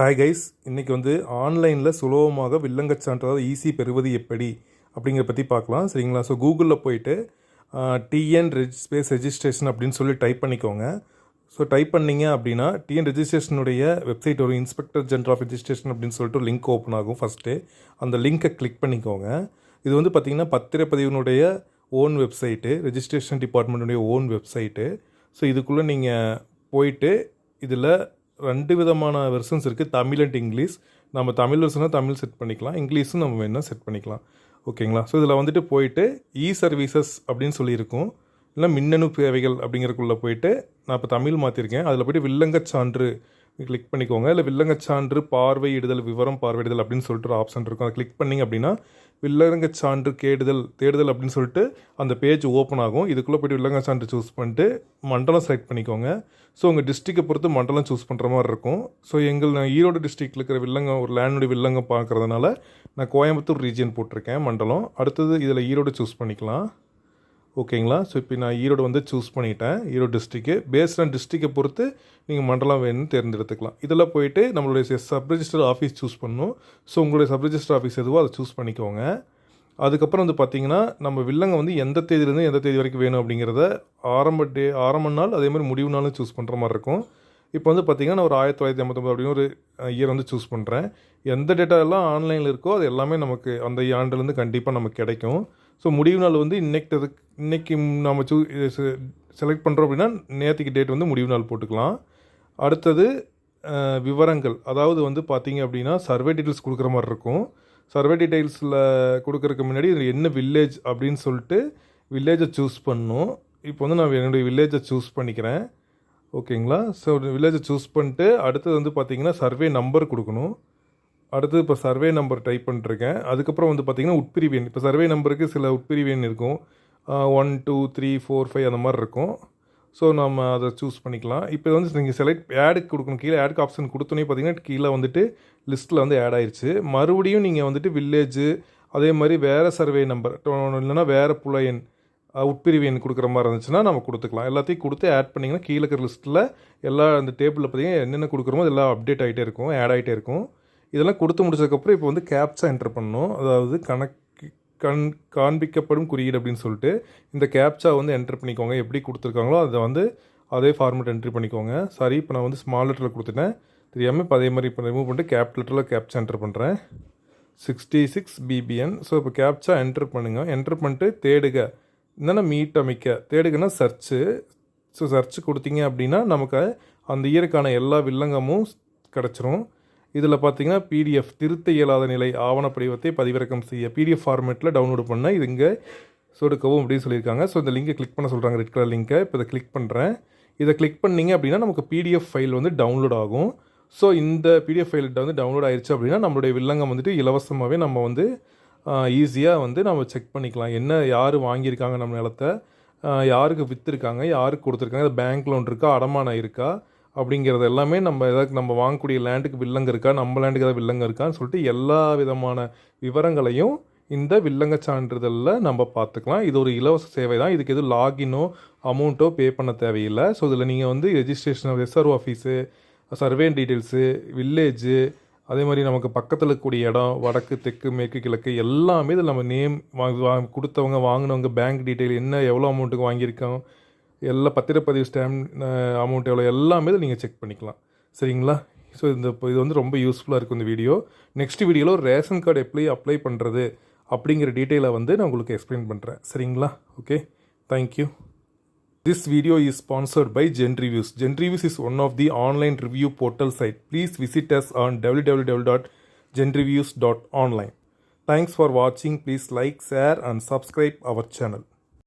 Hi guys, இன்றைக்கி வந்து ஆன்லைனில் சுலபமாக வில்லங்கச் சான்றிதழ் ஈஸி பெறுவது எப்படி அப்படிங்கிற பற்றி பார்க்கலாம். சரிங்களா? ஸோ கூகுளில் போயிட்டு டிஎன் ஸ்பேஸ் ரெஜிஸ்ட்ரேஷன் அப்படின்னு சொல்லி டைப் பண்ணிக்கோங்க. ஸோ டைப் பண்ணிங்க அப்படின்னா டிஎன் ரெஜிஸ்ட்ரேஷனுடைய வெப்சைட் ஒரு இன்ஸ்பெக்டர் ஜெனரல் ஆஃப் ரெஜிஸ்ட்ரேஷன் அப்படின்னு சொல்லிட்டு லிங்க் ஓப்பன் ஆகும். ஃபஸ்ட்டு அந்த லிங்க்கை கிளிக் பண்ணிக்கோங்க. இது வந்து பார்த்திங்கன்னா பத்திரப்பதிவினுடைய ஓன் வெப்சைட்டு, ரெஜிஸ்ட்ரேஷன் டிபார்ட்மெண்ட்டுடைய ஓன் வெப்சைட்டு. ஸோ இதுக்குள்ளே நீங்கள் போயிட்டு இதில் 2 விதமான வெர்ஷன்ஸ் இருக்குது, தமிழ் அண்ட் இங்கிலீஷ். நம்ம தமிழ் வெர்ஷனாக தமிழ் செட் பண்ணிக்கலாம், இங்கிலீஷும் நம்ம வேணால் செட் பண்ணிக்கலாம். ஓகேங்களா? ஸோ இதில் வந்துட்டு போயிட்டு இ சர்வீசஸ் அப்படின்னு சொல்லியிருக்கும், இல்லை மின்னணு சேவைகள் அப்படிங்கிறக்குள்ளே போயிட்டு நான் இப்போ தமிழ் மாற்றிருக்கேன். அதில் போய்ட்டு வில்லங்கச் சான்று கிளிக் பண்ணிக்கோங்க. இல்லை வில்லங்கச் சான்று பார்வையிடுதல், விவரம் பார்வையிடுதல் அப்படின்னு சொல்லிட்டு ஒரு ஆப்ஷன் இருக்கும். அதை கிளிக் பண்ணிங்க அப்படின்னா வில்லங்கச் சான்று தேடுதல் அப்படின்னு சொல்லிட்டு அந்த பேஜ் ஓப்பன் ஆகும். இதுக்குள்ளே போய்ட்டு வில்லங்கச் சான்று சூஸ் பண்ணிட்டு மண்டலம் செலக்ட் பண்ணிக்கோங்க. ஸோ உங்கள் டிஸ்ட்ரிக்டை பொறுத்து மண்டலம் சூஸ் பண்ணுற மாதிரி இருக்கும். ஸோ நான் ஈரோடு டிஸ்ட்ரிக்டில் இருக்கிற வில்லங்கம், ஒரு லேண்டுடைய வில்லங்கம் பார்க்குறதுனால நான் கோயம்புத்தூர் ரீஜியன் போட்டிருக்கேன் மண்டலம். அடுத்தது இதில் ஈரோடு சூஸ் பண்ணிக்கலாம். ஓகேங்களா? ஸோ இப்போ நான் ஈரோடு வந்து சூஸ் பண்ணிட்டேன். ஈரோடு டிஸ்ட்ரிக்கு பேஸ்ட் ஆன் டிஸ்ட்ரிக்டை பொறுத்து நீங்கள் மண்டலம் வேணும்னு தேர்ந்தெடுத்துக்கலாம். இதில் போயிட்டு நம்மளுடைய சப் ரெஜிஸ்டர் ஆஃபீஸ் சூஸ் பண்ணணும். ஸோ உங்களுடைய சப் ரெஜிஸ்டர் ஆஃபீஸ் எதுவோ அதை சூஸ் பண்ணிக்கோங்க. அதுக்கப்புறம் வந்து பார்த்திங்கன்னா நம்ம வில்லங்கம் வந்து எந்த தேதியிலேருந்து எந்த தேதி வரைக்கும் வேணும் அப்படிங்கிறத ஆரம்ப நாள் அதே மாதிரி முடிவு நாளும் சூஸ் பண்ணுற மாதிரி இருக்கும். இப்போ வந்து பார்த்திங்கன்னா நான் ஒரு 1989 அப்படின்னு ஒரு இயர் வந்து சூஸ் பண்ணுறேன். எந்த டேட்டா எல்லாம் ஆன்லைனில் இருக்கோ அது எல்லாமே நமக்கு அந்த ஆண்டுலேருந்து கண்டிப்பாக நமக்கு கிடைக்கும். ஸோ முடிவு நாள் வந்து இன்றைக்கி நம்ம செலக்ட் பண்ணுறோம் அப்படின்னா நேற்றுக்கு டேட் வந்து முடிவு நாள் போட்டுக்கலாம். அடுத்தது விவரங்கள், அதாவது வந்து பார்த்திங்க அப்படின்னா சர்வே டீட்டெயில்ஸ் கொடுக்குற மாதிரி இருக்கும். சர்வே டீட்டெயில்ஸில் கொடுக்குறதுக்கு முன்னாடி இதில் என்ன வில்லேஜ் அப்படின்னு சொல்லிட்டு வில்லேஜை சூஸ் பண்ணணும். இப்போ வந்து நான் என்னுடைய வில்லேஜை சூஸ் பண்ணிக்கிறேன். ஓகேங்களா? ஸோ வில்லேஜை சூஸ் பண்ணிட்டு அடுத்தது வந்து பார்த்திங்கன்னா சர்வே நம்பர் கொடுக்கணும். அடுத்தது இப்போ சர்வே நம்பர் டைப் பண்ணிட்டுருக்கேன். அதுக்கப்புறம் வந்து பார்த்திங்கன்னா உட்பிரிவு எண். இப்போ சர்வே நம்பருக்கு சில உட்பிரிவு எண் இருக்கும், 1 2 3 4 5 அந்த மாதிரி இருக்கும். ஸோ நம்ம அதை சூஸ் பண்ணிக்கலாம். இப்போ வந்து நீங்கள் செலக்ட் ஆடுக்கு கொடுக்கணும். கீழே ஆடுக்கு ஆப்ஷன் கொடுத்தோன்னே பார்த்திங்கன்னா கீழே வந்துட்டு லிஸ்ட்டில் வந்து ஆட் ஆயிடுச்சு. மறுபடியும் நீங்கள் வந்துட்டு வில்லேஜு அதே மாதிரி வேறு சர்வே நம்பர் இல்லைனா வேறு புல எண், உட்பிரிவு எண் கொடுக்குற மாதிரி இருந்துச்சுன்னா நம்ம கொடுத்துக்கலாம். எல்லாத்தையும் கொடுத்து ஆட் பண்ணிங்கன்னா கீழே இருக்கிற லிஸ்ட்டில் எல்லா அந்த டேபிளில் பார்த்திங்கன்னா என்னென்ன கொடுக்குறோமோ அதெல்லாம் அப்டேட் ஆகிட்டே இருக்கும், ஆட் ஆகிட்டே இருக்கும். இதெல்லாம் கொடுத்து முடிச்சதுக்கப்புறம் இப்போ வந்து கேப்சா என்டர் பண்ணணும். அதாவது காண்பிக்கப்படும் குறியீடு அப்படின்னு சொல்லிட்டு இந்த கேப்சா வந்து என்டர் பண்ணிக்கோங்க. எப்படி கொடுத்துருக்காங்களோ அதை வந்து அதே ஃபார்மேட் என்ட்ரி பண்ணிக்கோங்க. சாரி, இப்போ நான் வந்து ஸ்மால் லெட்டரில் கொடுத்துட்டேன் தெரியாமல். இப்போ அதே மாதிரி இப்போ ரிமூவ் பண்ணிட்டு கேபிட்டல் லெட்டரில் கேப்சா என்டர் பண்ணுறேன், 66 BBN. ஸோ இப்போ கேப்சா என்டர் பண்ணுங்கள். என்டர் பண்ணிட்டு தேடுக, என்னென்னா மீட் அமைக்க, தேடுகன்னா சர்ச்சு. ஸோ சர்ச் கொடுத்தீங்க அப்படின்னா நமக்கு அந்த இயருக்கான எல்லா வில்லங்கமும் கிடச்சிரும். இதில் பார்த்தீங்கன்னா PDF திருத்த இயலாத நிலை ஆவண படிவத்தை பதிவிறக்கம் செய்ய PDF ஃபார்மேட்டில் டவுன்லோடு பண்ண இது இங்கே சொடுக்கவும் அப்படின்னு சொல்லியிருக்காங்க. ஸோ இந்த லிங்கை கிளிக் பண்ண சொல்கிறாங்க, ரெட் கலர் லிங்கை. இப்போ இதை கிளிக் பண்ணுறேன். இதை கிளிக் பண்ணிங்க அப்படின்னா நமக்கு PDF ஃபைல் வந்து டவுன்லோட் ஆகும். ஸோ இந்த PDF ஃபைல் வந்து டவுன்லோட் ஆயிடுச்சு அப்படின்னா நம்மளுடைய வில்லங்கம் வந்துட்டு இலவசமாகவே நம்ம வந்து ஈஸியாக வந்து நம்ம செக் பண்ணிக்கலாம். என்ன யார் வாங்கியிருக்காங்க நம்ம நிலத்தை, யாருக்கு விற்றுருக்காங்க, யாருக்கு கொடுத்துருக்காங்க, பேங்க் லோன் இருக்கா, அடமானம் இருக்கா அப்படிங்கிறது எல்லாமே நம்ம வாங்கக்கூடிய லேண்டுக்கு வில்லங்க இருக்கா, நம்ம லேண்டுக்கு ஏதாவது வில்லங்க இருக்கான்னு சொல்லிட்டு எல்லா விதமான விவரங்களையும் இந்த வில்லங்க சான்றிதழில் நம்ம பார்த்துக்கலாம். இது ஒரு இலவச சேவை தான். இதுக்கு எதுவும் லாகினோ அமௌண்ட்டோ பே பண்ண தேவையில்லை. ஸோ இதில் நீங்கள் வந்து registration, SRO office, survey details, village, அதே மாதிரி நமக்கு பக்கத்தில் இருக்கக்கூடிய இடம், வடக்கு தெற்கு மேற்கு கிழக்கு எல்லாமே இதில் நம்ம நேம் கொடுத்தவங்க, வாங்கினவங்க, பேங்க் டீட்டெயில், என்ன எவ்வளோ அமௌண்ட்டுக்கு வாங்கியிருக்கோம், எல்லா பத்திரப்பதிவு ஸ்டாம்ப் அமௌண்ட் எவ்வளோ எல்லாமே நீங்கள் செக் பண்ணிக்கலாம். சரிங்களா? ஸோ இது வந்து ரொம்ப யூஸ்ஃபுல்லாக இருக்கும் இந்த வீடியோ. நெக்ஸ்ட் வீடியோவில் ஒரு ரேஷன் கார்டு எப்படி அப்ளை பண்ணுறது அப்படிங்கிற டீட்டெயிலை வந்து நான் உங்களுக்கு எக்ஸ்பிளைன் பண்ணுறேன். சரிங்களா? Okay, thank you. This video is sponsored by GenReviews. GenReviews is one of the online review portal site. Please visit us on www.genreviews.online. Thanks for watching. Please like, share and subscribe our channel.